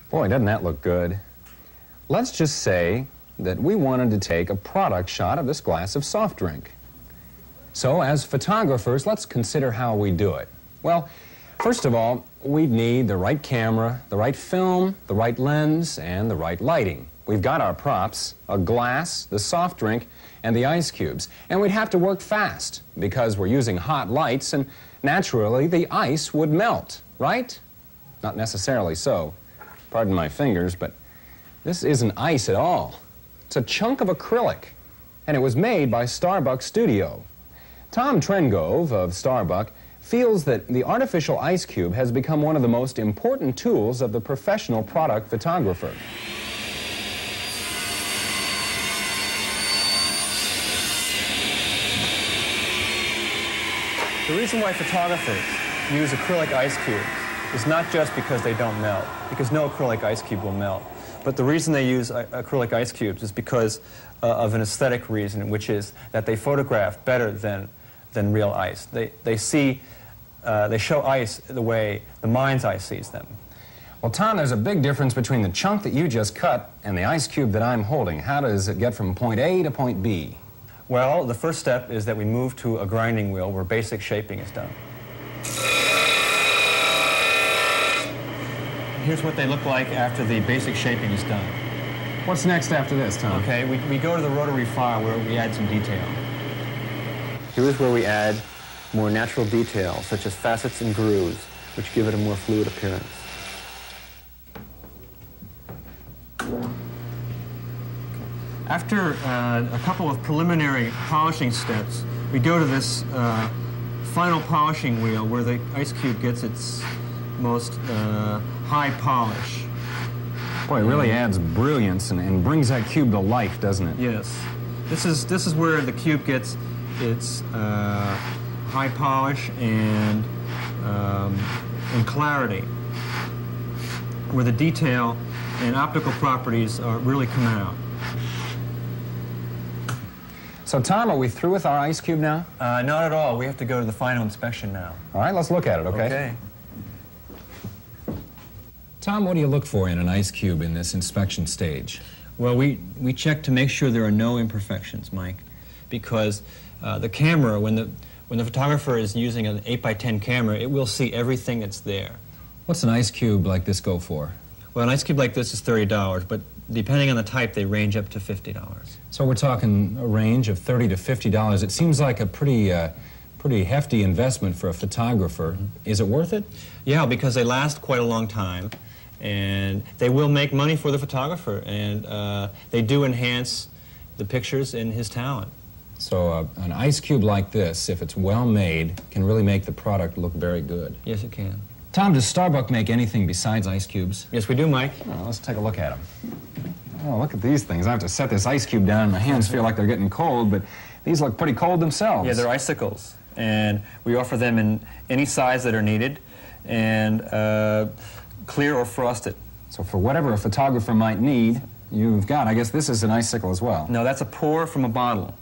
Boy, doesn't that look good. Let's just say that we wanted to take a product shot of this glass of soft drink. So, as photographers, let's consider how we do it. Well, first of all, we'd need the right camera, the right film, the right lens, and the right lighting. We've got our props, a glass, the soft drink, and the ice cubes. And we'd have to work fast because we're using hot lights, and naturally the ice would melt, right? Not necessarily so. Pardon my fingers, but this isn't ice at all. It's a chunk of acrylic, and it was made by Starbuck Studio. Tom Trengove of Starbuck feels that the artificial ice cube has become one of the most important tools of the professional product photographer. The reason why photographers use acrylic ice cubes is not just because they don't melt, because no acrylic ice cube will melt. But the reason they use acrylic ice cubes is because of an aesthetic reason, which is that they photograph better than real ice. They show ice the way the mind's eye sees them. Well, Tom, there's a big difference between the chunk that you just cut and the ice cube that I'm holding. How does it get from point A to point B? Well, the first step is that we move to a grinding wheel where basic shaping is done. Here's what they look like after the basic shaping is done. What's next after this, Tom? Okay, we go to the rotary file where we add some detail. Here's where we add more natural detail, such as facets and grooves, which give it a more fluid appearance. After a couple of preliminary polishing steps, we go to this final polishing wheel where the ice cube gets its most high polish. Boy, it really adds brilliance and brings that cube to life, doesn't it? Yes. This is where the cube gets its high polish and clarity, where the detail and optical properties really come out. So, Tom, are we through with our ice cube now? Not at all. We have to go to the final inspection now. All right, let's look at it, okay? Okay. Tom, what do you look for in an ice cube in this inspection stage? Well, we check to make sure there are no imperfections, Mike, because the camera, when the photographer is using an 8x10 camera, it will see everything that's there. What's an ice cube like this go for? Well, an ice cube like this is $30, but depending on the type, they range up to $50. So we're talking a range of $30 to $50. It seems like a pretty hefty investment for a photographer. Mm-hmm. Is it worth it? Yeah, because they last quite a long time, and they will make money for the photographer, and they do enhance the pictures and his talent. So an ice cube like this, if it's well made, can really make the product look very good. Yes, it can. Tom, does Starbuck make anything besides ice cubes? Yes, we do, Mike. Well, let's take a look at them. Oh, look at these things. I have to set this ice cube down, and my hands feel like they're getting cold, but these look pretty cold themselves. Yeah, they're icicles, and we offer them in any size that are needed, and clear or frosted. So for whatever a photographer might need, you've got, I guess this is an icicle as well. No, that's a pour from a bottle,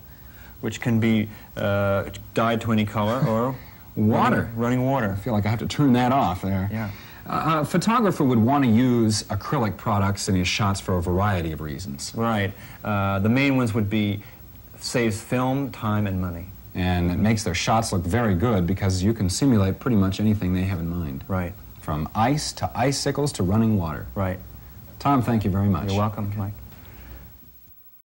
which can be dyed to any color or water. Running water. I feel like I have to turn that off there. Yeah. A photographer would want to use acrylic products in his shots for a variety of reasons. Right. The main ones would be saves film, time, and money. And it makes their shots look very good because you can simulate pretty much anything they have in mind. Right. From ice to icicles to running water. Right. Tom, thank you very much. You're welcome, Mike.